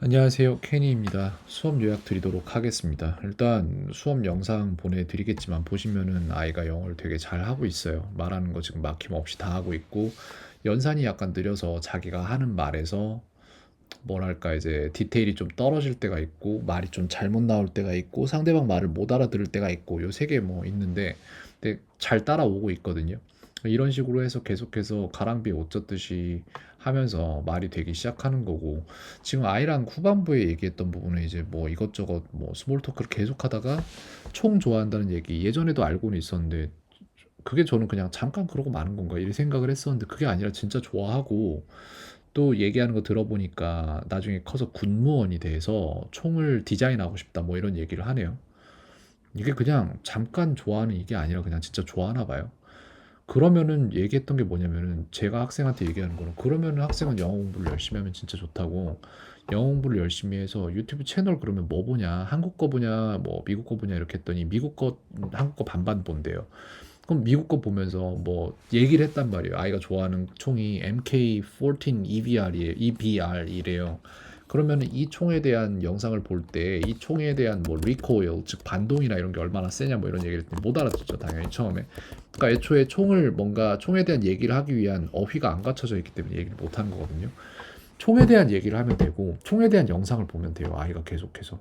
안녕하세요. 케니입니다. 수업 요약 드리도록 하겠습니다. 일단 수업 영상 보내드리겠지만 보시면은 아이가 영어를 되게 잘하고 있어요. 말하는 거 지금 막힘없이 다 하고 있고 연산이 약간 느려서 자기가 하는 말에서 뭐랄까 이제 디테일이 좀 떨어질 때가 있고 말이 좀 잘못 나올 때가 있고 상대방 말을 못 알아들을 때가 있고 요 세 개 뭐 있는데 근데 잘 따라오고 있거든요. 이런 식으로 해서 계속해서 가랑비에 옷 젖듯이 하면서 말이 되기 시작하는 거고 지금 아이랑 후반부에 얘기했던 부분은 이제 뭐 이것저것 뭐 스몰 토크를 계속하다가 총 좋아한다는 얘기 예전에도 알고는 있었는데 그게 저는 그냥 잠깐 그러고 마는 건가 이런 생각을 했었는데 그게 아니라 진짜 좋아하고 또 얘기하는 거 들어보니까 나중에 커서 군무원이 돼서 총을 디자인하고 싶다 뭐 이런 얘기를 하네요. 이게 그냥 잠깐 좋아하는 이게 아니라 그냥 진짜 좋아하나 봐요. 그러면은 얘기했던 게 뭐냐면은 제가 학생한테 얘기하는 거는 그러면은 학생은 영어 공부를 열심히 하면 진짜 좋다고 영어 공부를 열심히 해서 유튜브 채널 그러면 뭐 보냐 한국 거 보냐 뭐 미국 거 보냐 이렇게 했더니 미국 거 한국 거 반반 본대요. 그럼 미국 거 보면서 뭐 얘기를 했단 말이에요. 아이가 좋아하는 총이 MK14 EBR이래요. 그러면은 이 총에 대한 영상을 볼 때 이 총에 대한 뭐 리코일 즉 반동이나 이런 게 얼마나 세냐 뭐 이런 얘기를 했더니 못 알아듣죠 당연히 처음에. 그러니까 애초에 총을 뭔가 총에 대한 얘기를 하기 위한 어휘가 안 갖춰져 있기 때문에 얘기를 못 하는 거거든요. 총에 대한 얘기를 하면 되고 총에 대한 영상을 보면 돼요. 아이가 계속해서.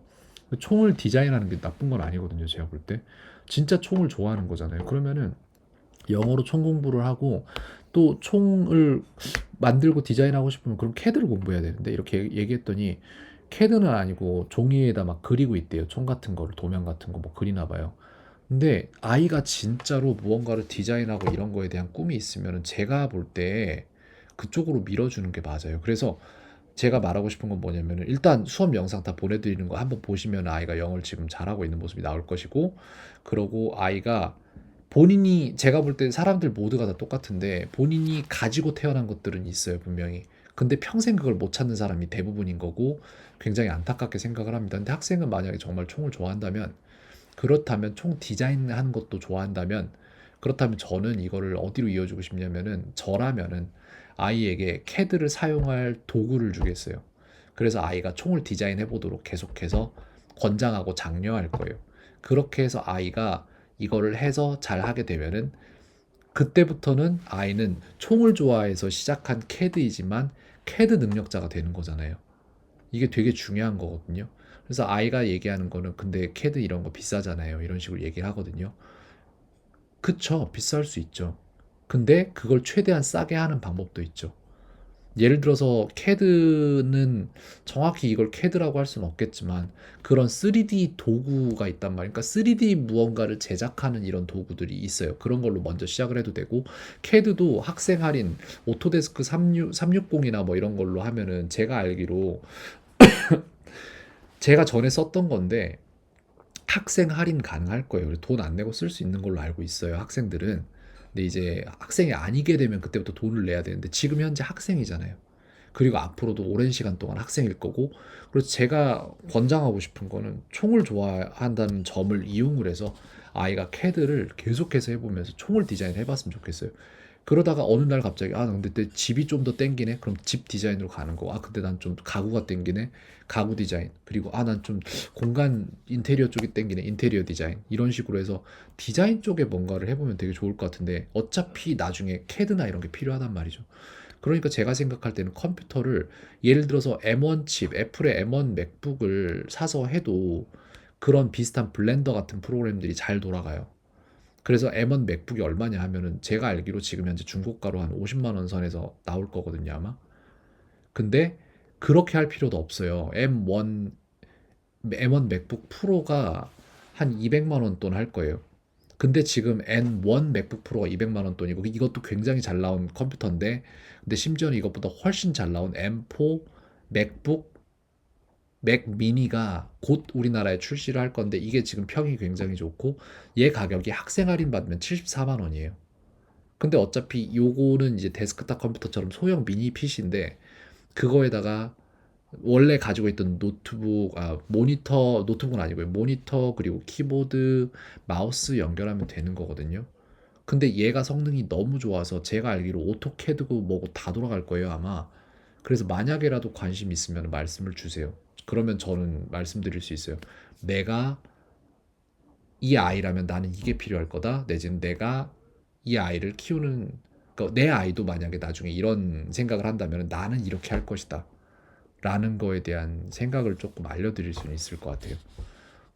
총을 디자인하는 게 나쁜 건 아니거든요. 제가 볼 때. 진짜 총을 좋아하는 거잖아요. 그러면은 영어로 총 공부를 하고 또 총을 만들고 디자인하고 싶으면 그럼 캐드를 공부해야 되는데 이렇게 얘기했더니 캐드는 아니고 종이에다 막 그리고 있대요. 총 같은 거를 도면 같은 거 뭐 그리나 봐요. 근데 아이가 진짜로 무언가를 디자인하고 이런 거에 대한 꿈이 있으면 제가 볼 때 그쪽으로 밀어주는 게 맞아요. 그래서 제가 말하고 싶은 건 뭐냐면은 일단 수업 영상 다 보내드리는 거 한번 보시면 아이가 영어를 지금 잘하고 있는 모습이 나올 것이고 그러고 아이가 본인이 제가 볼 때 사람들 모두가 다 똑같은데 본인이 가지고 태어난 것들은 있어요 분명히. 근데 평생 그걸 못 찾는 사람이 대부분인 거고 굉장히 안타깝게 생각을 합니다. 근데 학생은 만약에 정말 총을 좋아한다면 그렇다면 총 디자인하는 것도 좋아한다면 그렇다면 저는 이거를 어디로 이어주고 싶냐면은 저라면은 아이에게 캐드를 사용할 도구를 주겠어요. 그래서 아이가 총을 디자인해 보도록 계속해서 권장하고 장려할 거예요. 그렇게 해서 아이가 이거를 해서 잘 하게 되면은 그때부터는 아이는 총을 좋아해서 시작한 캐드이지만 캐드 능력자가 되는 거잖아요. 이게 되게 중요한 거거든요. 그래서 아이가 얘기하는 거는 근데 캐드 이런 거 비싸잖아요. 이런 식으로 얘기를 하거든요. 그쵸. 비쌀 수 있죠. 근데 그걸 최대한 싸게 하는 방법도 있죠. 예를 들어서 캐드는 정확히 이걸 캐드라고 할 수는 없겠지만 그런 3D 도구가 있단 말이에요. 그러니까 3D 무언가를 제작하는 이런 도구들이 있어요. 그런 걸로 먼저 시작을 해도 되고 캐드도 학생 할인 오토데스크 360이나 뭐 이런 걸로 하면은 제가 알기로 제가 전에 썼던 건데 학생 할인 가능할 거예요. 돈 안 내고 쓸 수 있는 걸로 알고 있어요. 학생들은. 근데 이제 학생이 아니게 되면 그때부터 돈을 내야 되는데 지금 현재 학생이잖아요. 그리고 앞으로도 오랜 시간 동안 학생일 거고 그래서 제가 권장하고 싶은 거는 총을 좋아한다는 점을 이용을 해서 아이가 캐드를 계속해서 해보면서 총을 디자인해 봤으면 좋겠어요. 그러다가 어느 날 갑자기 근데 내 집이 좀 더 땡기네 그럼 집 디자인으로 가는 거 근데 난 좀 가구가 땡기네 가구 디자인 그리고 난 좀 공간 인테리어 쪽이 땡기네 인테리어 디자인 이런 식으로 해서 디자인 쪽에 뭔가를 해보면 되게 좋을 것 같은데 어차피 나중에 캐드나 이런 게 필요하단 말이죠. 그러니까 제가 생각할 때는 컴퓨터를 예를 들어서 M1 칩, 애플의 M1 맥북을 사서 해도 그런 비슷한 블렌더 같은 프로그램들이 잘 돌아가요. 그래서 M1 맥북이 얼마냐 하면은 제가 알기로 지금 현재 중고가로 한 50만 원 선에서 나올 거거든요, 아마. 근데 그렇게 할 필요도 없어요. M1 맥북 프로가 한 200만 원 돈 할 거예요. 근데 지금 N1 맥북 프로가 200만 원 돈이고 이것도 굉장히 잘 나온 컴퓨터인데 근데 심지어는 이것보다 훨씬 잘 나온 M4 맥북 맥 미니가 곧 우리나라에 출시를 할 건데 이게 지금 평이 굉장히 좋고 얘 가격이 학생 할인 받으면 74만 원이에요. 근데 어차피 요거는 이제 데스크탑 컴퓨터처럼 소형 미니 PC인데 그거에다가 원래 가지고 있던 모니터, 노트북은 아니고요. 모니터, 그리고 키보드, 마우스 연결하면 되는 거거든요. 근데 얘가 성능이 너무 좋아서 제가 알기로 오토캐드고 뭐고 다 돌아갈 거예요, 아마. 그래서 만약에라도 관심 있으면 말씀을 주세요. 그러면 저는 말씀드릴 수 있어요. 내가 이 아이라면 나는 이게 필요할 거다. 내지는 내가 이 아이를 키우는, 그러니까 내 아이도 만약에 나중에 이런 생각을 한다면 나는 이렇게 할 것이다. 라는 거에 대한 생각을 조금 알려드릴 수는 있을 것 같아요.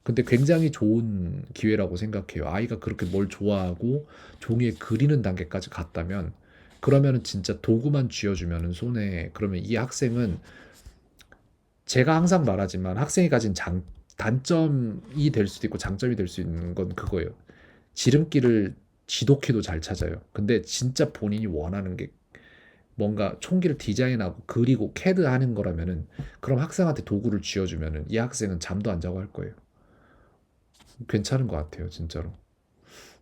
근데 굉장히 좋은 기회라고 생각해요. 아이가 그렇게 뭘 좋아하고 종이에 그리는 단계까지 갔다면, 그러면은 진짜 도구만 쥐어주면은 손에, 그러면 이 학생은, 제가 항상 말하지만 학생이 가진 단점이 될 수도 있고 장점이 될 수 있는 건 그거예요. 지름길을 지독히도 잘 찾아요. 근데 진짜 본인이 원하는 게 뭔가 총기를 디자인하고 그리고 캐드 하는 거라면은, 그럼 학생한테 도구를 쥐어주면은 이 학생은 잠도 안 자고 할 거예요. 괜찮은 것 같아요, 진짜로.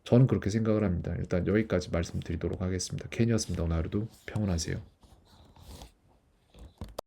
저는 그렇게 생각을 합니다. 일단 여기까지 말씀드리도록 하겠습니다. 켄이었습니다. 오늘 하루도 평온하세요.